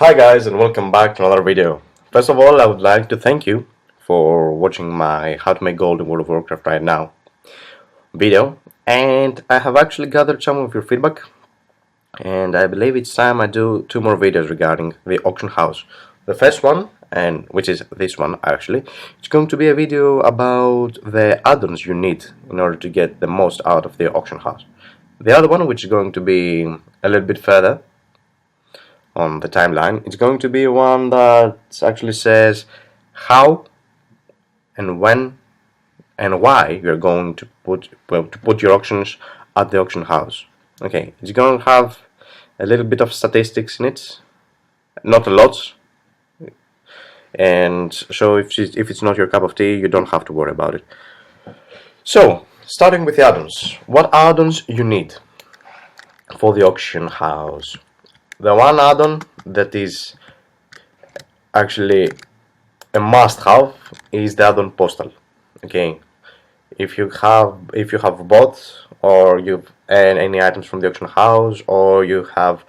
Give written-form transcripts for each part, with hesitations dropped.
Hi guys, and welcome back to another video. First of all, I would like to thank you for watching my How to Make Gold in World of Warcraft right now video, and I have actually gathered some of your feedback, and I believe it's time I do two more videos regarding the auction house. The first one, and which is this one actually, it's going to be a video about the add-ons you need in order to get the most out of the auction house. The other one, which is going to be a little bit further on the timeline, it's going to be one that actually says how and when and why you're going to put your auctions at the auction house. Okay, it's going to have a little bit of statistics in it, not a lot, and so if it's not your cup of tea, you don't have to worry about it. So, starting with the add-ons, what add-ons you need for the auction house? The one add-on that is actually a must-have is the add-on Postal. Okay, if you have bought or you've any items from the auction house, or you have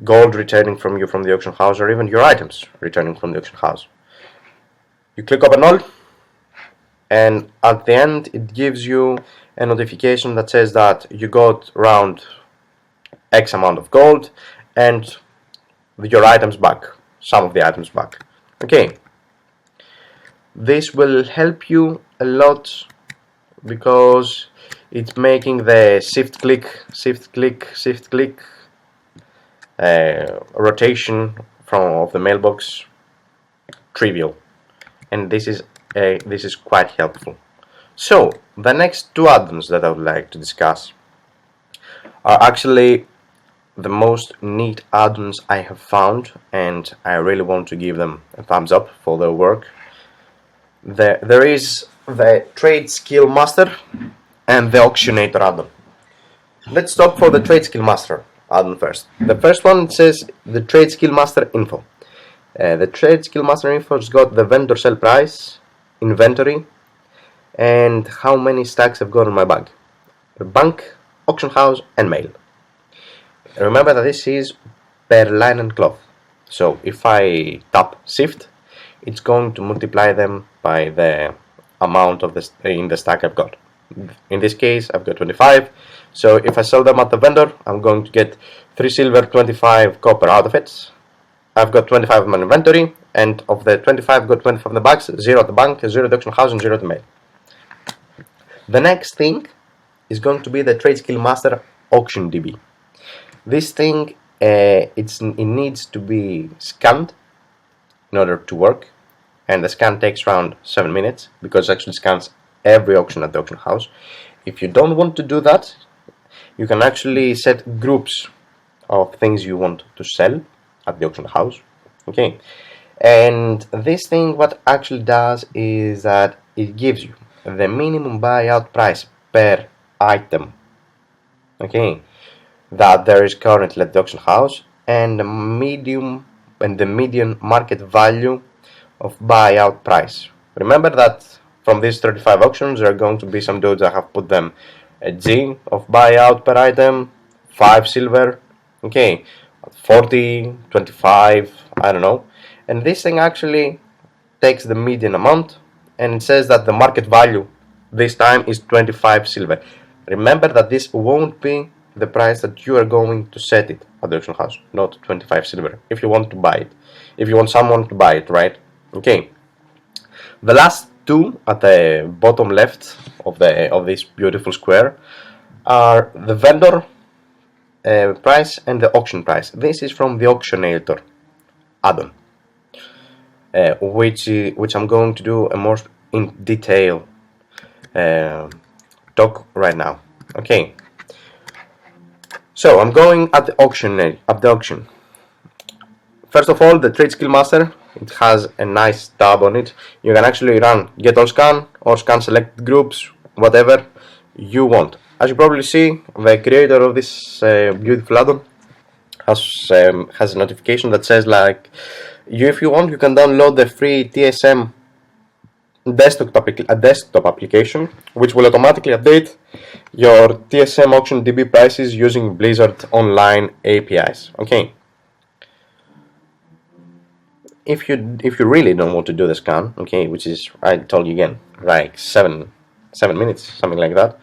gold returning from you from the auction house, or even your items returning from the auction house, you click open all, and at the end it gives you a notification that says that you got around X amount of gold and your items back, some of the items back. Okay, this will help you a lot because it's making the shift click rotation of the mailbox trivial, and this is quite helpful. So the next two add-ons that I would like to discuss are actually the most neat add-ons I have found, and I really want to give them a thumbs up for their work. There is the TradeSkillMaster and the Auctionator add-on. Let's talk for the TradeSkillMaster add-on first. The first one says the TradeSkillMaster info. The TradeSkillMaster info has got the vendor sell price, inventory, and how many stacks I've got in my bag, the bank, auction house, and mail. Remember that this is per line and cloth, so if I tap shift, it's going to multiply them by the amount of in the stack I've got. In this case I've got 25, so if I sell them at the vendor, I'm going to get 3 silver, 25 copper out of it. I've got 25 in my inventory, and of the 25 I've got 20 from the bags, 0 at the bank, 0 at the auction house, and 0 at the mail. The next thing is going to be the TradeSkillMaster AuctionDB. This thing, it needs to be scanned in order to work, and the scan takes around 7 minutes because it actually scans every auction at the auction house. If you don't want to do that, you can actually set groups of things you want to sell at the auction house. Okay, and this thing, what actually does is that it gives you the minimum buyout price per item. Okay, that there is currently at the auction house, and the median market value of buyout price. Remember that from these 35 auctions there are going to be some dudes that have put them a G of buyout per item, 5 silver, okay, 40, 25, I don't know, and this thing actually takes the median amount and it says that the market value this time is 25 silver. Remember that this won't be the price that you are going to set it at the auction house, not 25 silver, if you want to buy it, if you want someone to buy it, right? Okay, the last two at the bottom left of this beautiful square are the vendor price and the auction price. This is from the Auctionator add-on, which I'm going to do a more in detail talk right now. Okay, so I'm going at the auction. First of all, the TradeSkillMaster, it has a nice tab on it. You can actually run get all scan or scan select groups, whatever you want. As you probably see, the creator of this beautiful add-on has a notification that says, like, if you want, you can download the free TSM desktop application, which will automatically update your TSM AuctionDB prices using Blizzard Online APIs. Okay. if you really don't want to do the scan, okay, which is, I told you again, like seven minutes, something like that,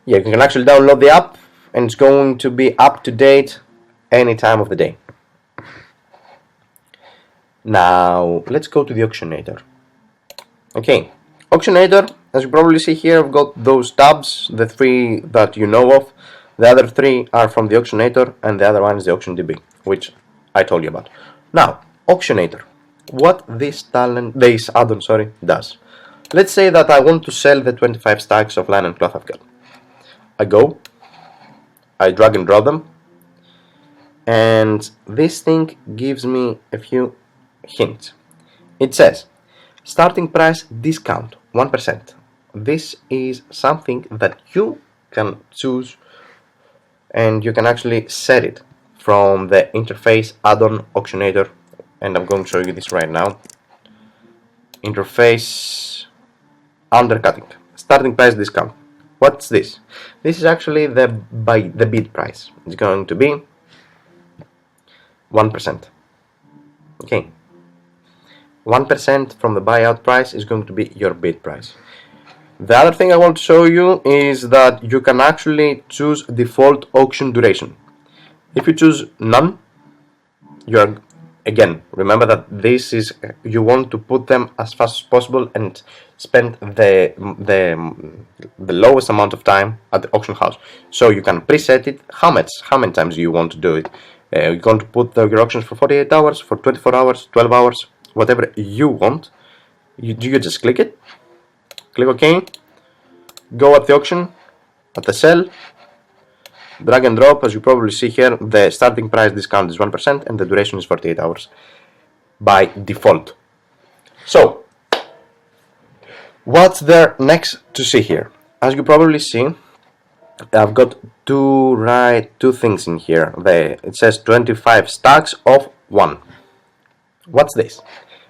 yeah, you can actually download the app and it's going to be up to date any time of the day. Now let's go to the Auctionator. Okay, Auctionator, as you probably see here, I've got those tabs, the 3 that you know of. The other 3 are from the Auctionator, and the other one is the AuctionDB, which I told you about. Now, Auctionator, what this addon does. Let's say that I want to sell the 25 stacks of linen cloth I've got. I go, I drag and drop them, and this thing gives me a few hints. It says starting price discount 1%. This is something that you can choose, and you can actually set it from the interface add-on Auctionator, and I'm going to show you this right now. Interface undercutting, starting price discount. What's this? This is actually the bid price. It's going to be 1%. Okay, 1% from the buyout price is going to be your bid price. The other thing I want to show you is that you can actually choose default auction duration. If you choose none, you're, again, remember that this is, you want to put them as fast as possible and spend the lowest amount of time at the auction house. So you can preset it. How many times do you want to do it? You're going to put your auctions for 48 hours, for 24 hours, 12 hours, whatever you want. You just click it, click OK, go at the auction, at the sell, drag and drop. As you probably see here, the starting price discount is 1% and the duration is 48 hours by default. So, what's there next to see here? As you probably see, I've got two things in here. It says 25 stacks of 1. What's this?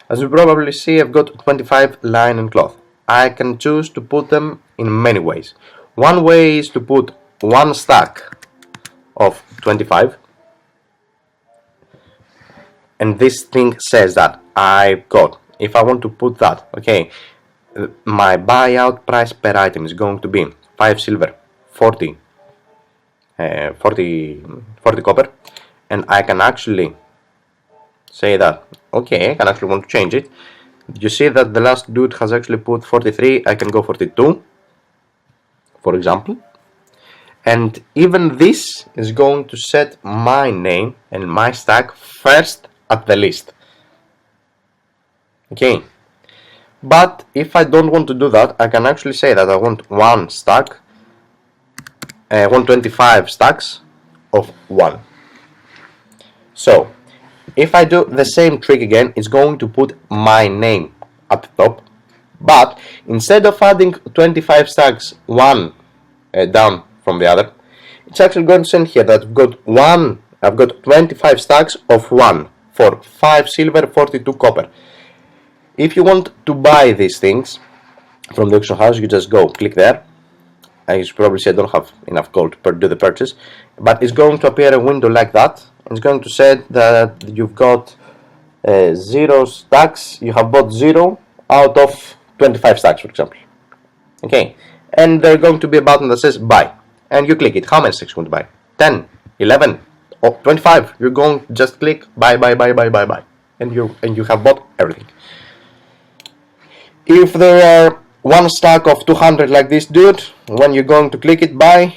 As you probably see, I've got 25 linen cloth. I can choose to put them in many ways. One way is to put one stack of 25, and this thing says that I've got, if I want to put that, okay, my buyout price per item is going to be 5 silver, 40 copper, and I can actually say that, okay, I can actually want to change it. You see that the last dude has actually put 43, I can go 42, for example. And even this is going to set my name and my stack first at the list. Okay, but if I don't want to do that, I can actually say that I want one stack, 125 stacks of 1. So if I do the same trick again, it's going to put my name at the top, but instead of adding 25 stacks one down from the other, it's actually going to send here that I've got 25 stacks of 1 for 5 silver, 42 copper. If you want to buy these things from the auction house, you just go click there. I probably say I don't have enough gold to do the purchase, but it's going to appear a window like that. It's going to say that you've got 0 stacks, you have bought 0 out of 25 stacks, for example. Okay, and there's going to be a button that says buy, and you click it. How many stacks you want to buy? 10, 11, or 25. You're going to just click buy, and you have bought everything. If there are one stack of 200 like this dude, when you're going to click it buy,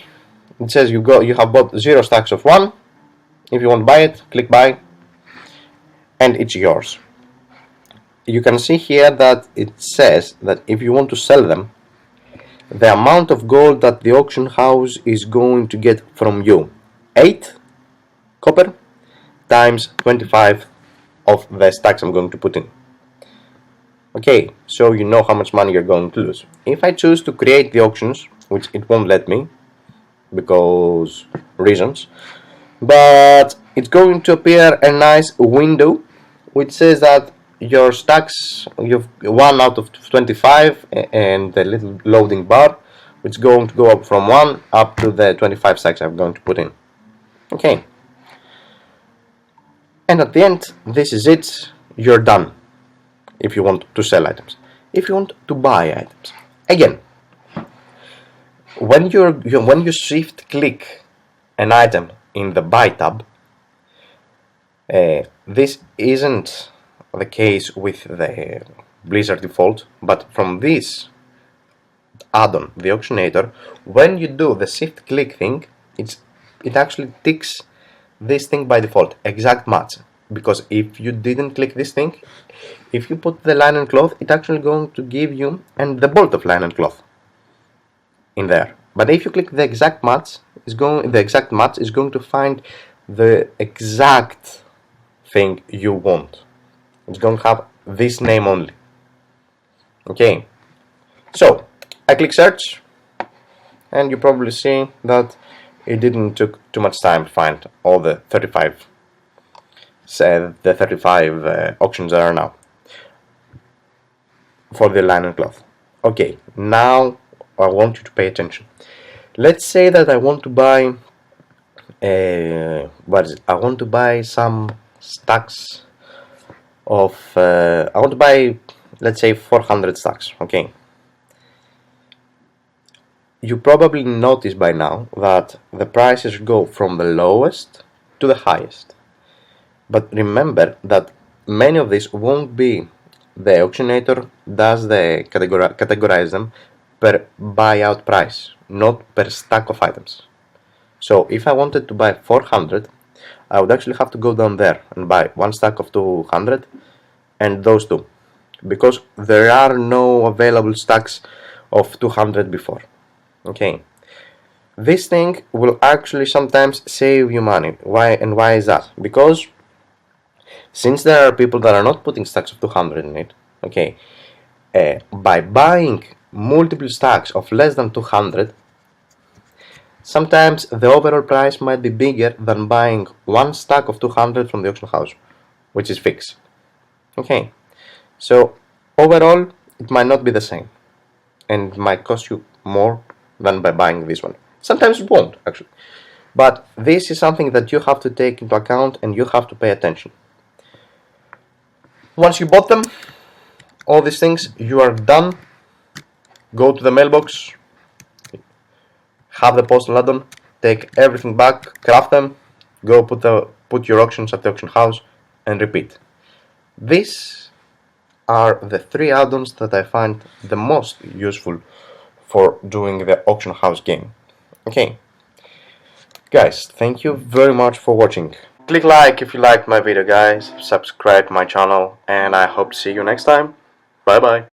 it says you have bought 0 stacks of 1. If you want to buy it, click buy, and it's yours. You can see here that it says that if you want to sell them, the amount of gold that the auction house is going to get from you, 8 copper times 25 of the stacks I'm going to put in. Okay, so you know how much money you're going to lose. If I choose to create the auctions, which it won't let me because reasons, but it's going to appear a nice window which says that your stacks, you've 1 out of 25, and the little loading bar, which is going to go up from 1 up to the 25 stacks I'm going to put in. Okay, and at the end, this is it. you're done. If you want to sell items, if you want to buy items, again, when you shift click an item in the buy tab, this isn't the case with the Blizzard default, but from this add-on, the Auctionator, when you do the shift click thing, it actually ticks this thing by default, exact match. Because if you didn't click this thing, if you put the linen cloth, it's actually going to give you and the bolt of linen cloth in there. But if you click the exact match, the exact match is going to find the exact thing you want. It's going to have this name only. Okay, so I click search, and you probably see that it didn't took too much time to find all the 35 auctions that are now for the linen cloth. Okay, now I want you to pay attention. Let's say that I want to buy I want to buy some stacks of I want to buy, let's say, 400 stacks. Okay, you probably noticed by now that the prices go from the lowest to the highest. But remember that many of these won't be, the auctionator does the categorize them per buyout price, not per stack of items. So if I wanted to buy 400, I would actually have to go down there and buy one stack of 200 and those two, because there are no available stacks of 200 before. Okay, this thing will actually sometimes save you money. Why is that? Because since there are people that are not putting stacks of 200 in it, okay, by buying multiple stacks of less than 200, sometimes the overall price might be bigger than buying one stack of 200 from the auction house, which is fixed. Okay, so overall it might not be the same, and it might cost you more than by buying this one. Sometimes it won't, actually, but this is something that you have to take into account and you have to pay attention. Once you bought them, all these things, you are done. Go to the mailbox, have the postal add-on, take everything back, craft them, go put your auctions at the auction house, and repeat. These are the 3 add-ons that I find the most useful for doing the auction house game. Okay, guys, thank you very much for watching. Click like if you liked my video, guys, subscribe to my channel, and I hope to see you next time. Bye bye.